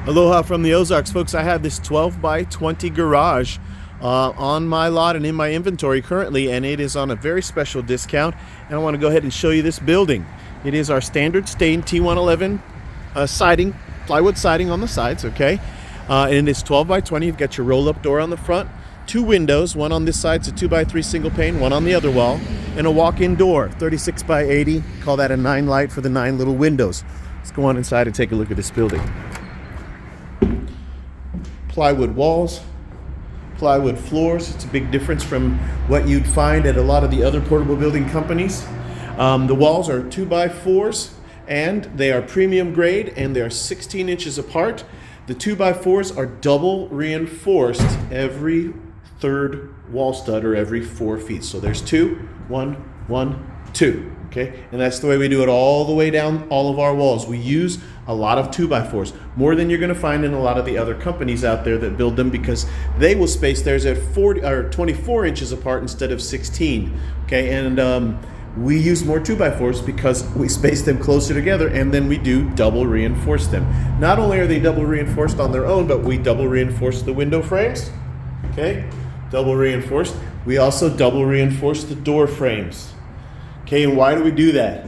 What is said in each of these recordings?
Aloha from the Ozarks, folks. I have this 12 by 20 garage on my lot and in my inventory currently, and it is on a very special discount. And I want to go ahead and show you this building. It is our standard stained T111 siding, plywood siding on the sides, okay? And it's 12 by 20. You've got your roll-up door on the front, two windows, one on this side, so 2 by 3 single pane, one on the other wall, and a walk-in door, 36 by 80. Call that a 9 light for the 9 little windows. Let's go on inside and take a look at this building. Plywood walls, plywood floors. It's a big difference from what you'd find at a lot of the other portable building companies. The walls are 2 by 4s and they are premium grade and they are 16 inches apart. The 2 by 4s are double reinforced every third wall stud or every 4 feet. So there's 2, 1, 1, 2. Okay, and that's the way we do it all the way down all of our walls. We use a lot of 2 by 4s, more than you're going to find in a lot of the other companies out there that build them, because they will space theirs at 40 or 24 inches apart instead of 16. Okay, and we use more 2 by 4s because we space them closer together, and then we do double reinforce them. Not only are they double reinforced on their own, but we double reinforce the window frames. Okay, double reinforced. We also double reinforce the door frames. Okay, and why do we do that?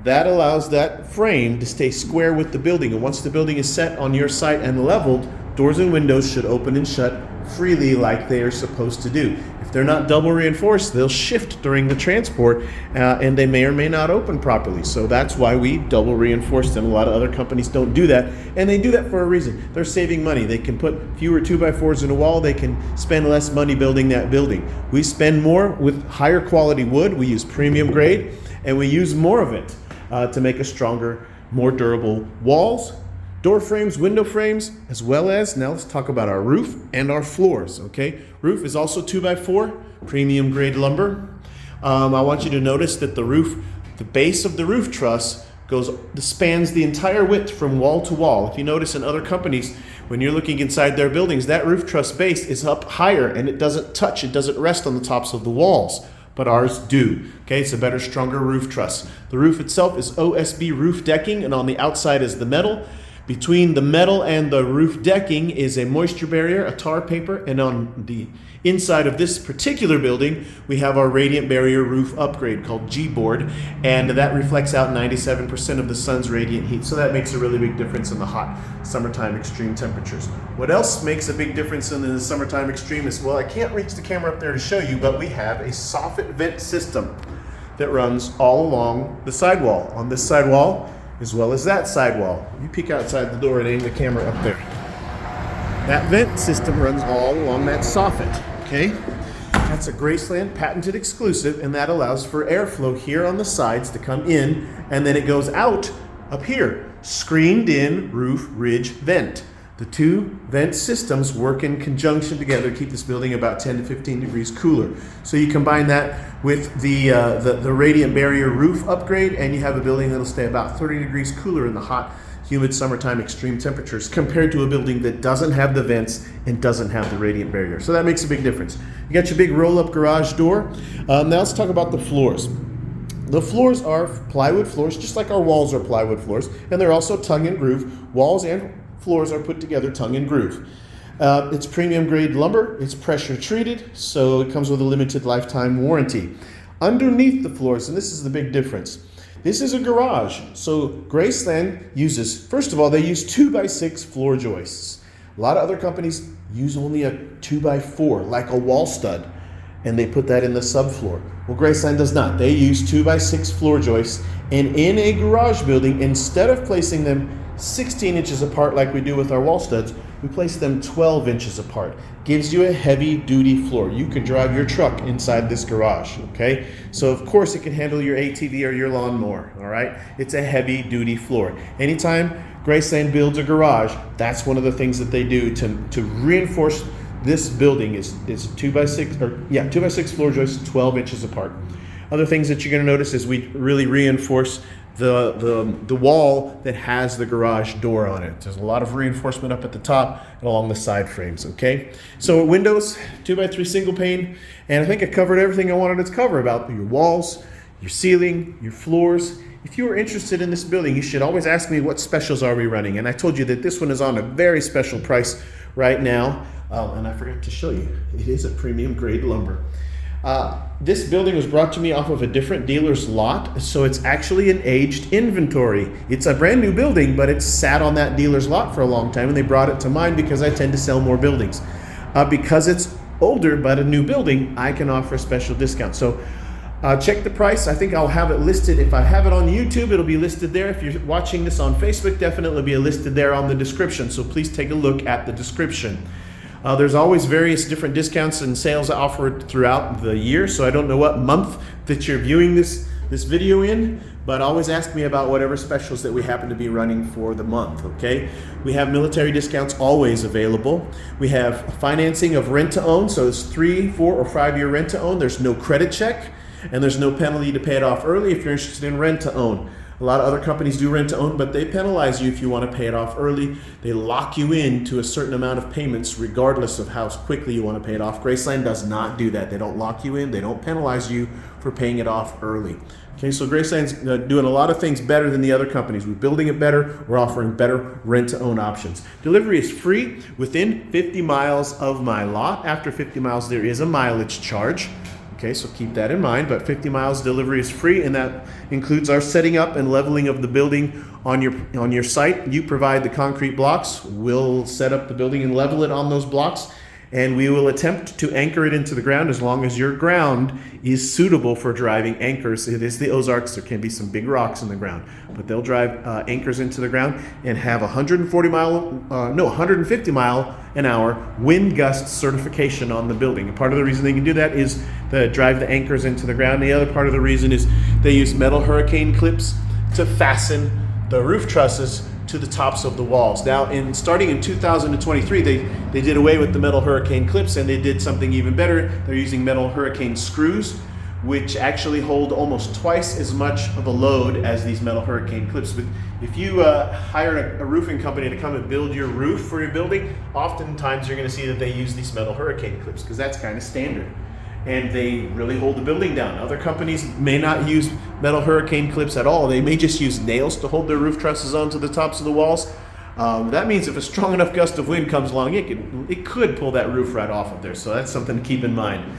That allows that frame to stay square with the building. And once the building is set on your site and leveled, doors and windows should open and shut freely like they are supposed to do. If they're not double reinforced, they'll shift during the transport and they may or may not open properly. So that's why we double reinforce them. A lot of other companies don't do that, and they do that for a reason. They're saving money. They can put fewer 2 by 4s in a wall. They can spend less money building that building. We spend more with higher quality wood. We use premium grade, and we use more of it to make a stronger, more durable walls, door frames, window frames, as well as, now let's talk about our roof and our floors, okay? Roof is also 2 by 4, premium grade lumber. I want you to notice that the roof, the base of the roof truss spans the entire width from wall to wall. If you notice in other companies, when you're looking inside their buildings, that roof truss base is up higher and it doesn't rest on the tops of the walls. But ours do. Okay, it's a better, stronger roof truss. The roof itself is OSB roof decking, and on the outside is the metal. Between the metal and the roof decking is a moisture barrier, a tar paper, and on the inside of this particular building, we have our radiant barrier roof upgrade called G-board, and that reflects out 97% of the sun's radiant heat. So that makes a really big difference in the hot summertime extreme temperatures. What else makes a big difference in the summertime extreme is, well, I can't reach the camera up there to show you, but we have a soffit vent system that runs all along the sidewall, on this sidewall as well as that sidewall. You peek outside the door and aim the camera up there. That vent system runs all along that soffit, okay? That's a Graceland patented exclusive, and that allows for airflow here on the sides to come in, and then it goes out up here. Screened in roof ridge vent. The two vent systems work in conjunction together to keep this building about 10 to 15 degrees cooler. So you combine that with the radiant barrier roof upgrade, and you have a building that'll stay about 30 degrees cooler in the hot, humid summertime extreme temperatures compared to a building that doesn't have the vents and doesn't have the radiant barrier. So that makes a big difference. You got your big roll-up garage door. Now let's talk about the floors. The floors are plywood floors, just like our walls are plywood floors, and they're also tongue and groove. Walls and floors are put together tongue and groove. It's premium grade lumber. It's pressure treated, so it comes with a limited lifetime warranty. Underneath the floors, and this is the big difference, this is a garage. So Graceland uses, first of all, they use 2 by 6 floor joists. A lot of other companies use only a 2 by 4, like a wall stud, and they put that in the subfloor. Well, Graceland does not. They use 2 by 6 floor joists, and in a garage building, instead of placing them 16 inches apart like we do with our wall studs, we place them 12 inches apart. Gives you a heavy duty floor. You can drive your truck inside this garage, okay? So of course it can handle your ATV or your lawnmower, all right? It's a heavy duty floor. Anytime Graceland builds a garage, that's one of the things that they do to reinforce this building is 2 by 6 floor joists, 12 inches apart. Other things that you're gonna notice is we really reinforce the wall that has the garage door on it. There's a lot of reinforcement up at the top and along the side frames, okay? So windows, 2 by 3 single pane, and I think I covered everything I wanted to cover about your walls, your ceiling, your floors, if you are interested in this building, you should always ask me what specials are we running. And I told you that this one is on a very special price right now. And I forgot to show you, it is a premium grade lumber. This building was brought to me off of a different dealer's lot, so it's actually an aged inventory. It's a brand new building, but it's sat on that dealer's lot for a long time, and they brought it to mine because I tend to sell more buildings. Because it's older but a new building, I can offer a special discount. So check the price. I think I'll have it listed. If I have it on YouTube, it'll be listed there. If you're watching this on Facebook, definitely be listed there on the description. So please take a look at the description. There's always various different discounts and sales offered throughout the year. So I don't know what month that you're viewing this video in, but always ask me about whatever specials that we happen to be running for the month, okay? We have military discounts always available. We have financing of rent to own. So it's 3, 4, or 5 year rent to own. There's no credit check. And there's no penalty to pay it off early if you're interested in rent to own. A lot of other companies do rent to own, but they penalize you if you want to pay it off early. They lock you into a certain amount of payments regardless of how quickly you want to pay it off. GRACELAND does not do that. They don't lock you in. They don't penalize you for paying it off early. Okay, so GRACELAND's doing a lot of things better than the other companies. We're building it better. We're offering better rent-to-own options. Delivery is free within 50 miles of my lot. After 50 miles, there is a mileage charge. Okay, so keep that in mind, but 50 miles delivery is free, and that includes our setting up and leveling of the building on your site. You provide the concrete blocks. We'll set up the building and level it on those blocks, and we will attempt to anchor it into the ground as long as your ground is suitable for driving anchors. It is the Ozarks. There can be some big rocks in the ground, but they'll drive anchors into the ground and have 150 mile an hour wind gust certification on the building. And part of the reason they can do that is to drive the anchors into the ground. The other part of the reason is they use metal hurricane clips to fasten the roof trusses to the tops of the walls. Now, starting in 2023, they did away with the metal hurricane clips, and they did something even better. They're using metal hurricane screws, which actually hold almost twice as much of a load as these metal hurricane clips. But if you hire a roofing company to come and build your roof for your building, oftentimes you're going to see that they use these metal hurricane clips because that's kind of standard. And they really hold the building down. Other companies may not use metal hurricane clips at all. They may just use nails to hold their roof trusses onto the tops of the walls. That means if a strong enough gust of wind comes along, it could pull that roof right off of there. So that's something to keep in mind.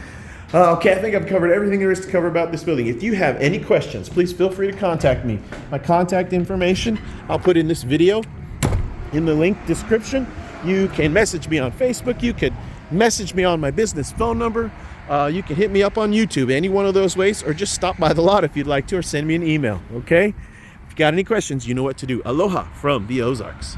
Okay, I think I've covered everything there is to cover about this building. If you have any questions, please feel free to contact me. My contact information I'll put in this video in the link description. You can message me on Facebook. You could message me on my business phone number. You can hit me up on YouTube, any one of those ways, or just stop by the lot if you'd like to, or send me an email, okay? If you got any questions, you know what to do. Aloha from the Ozarks.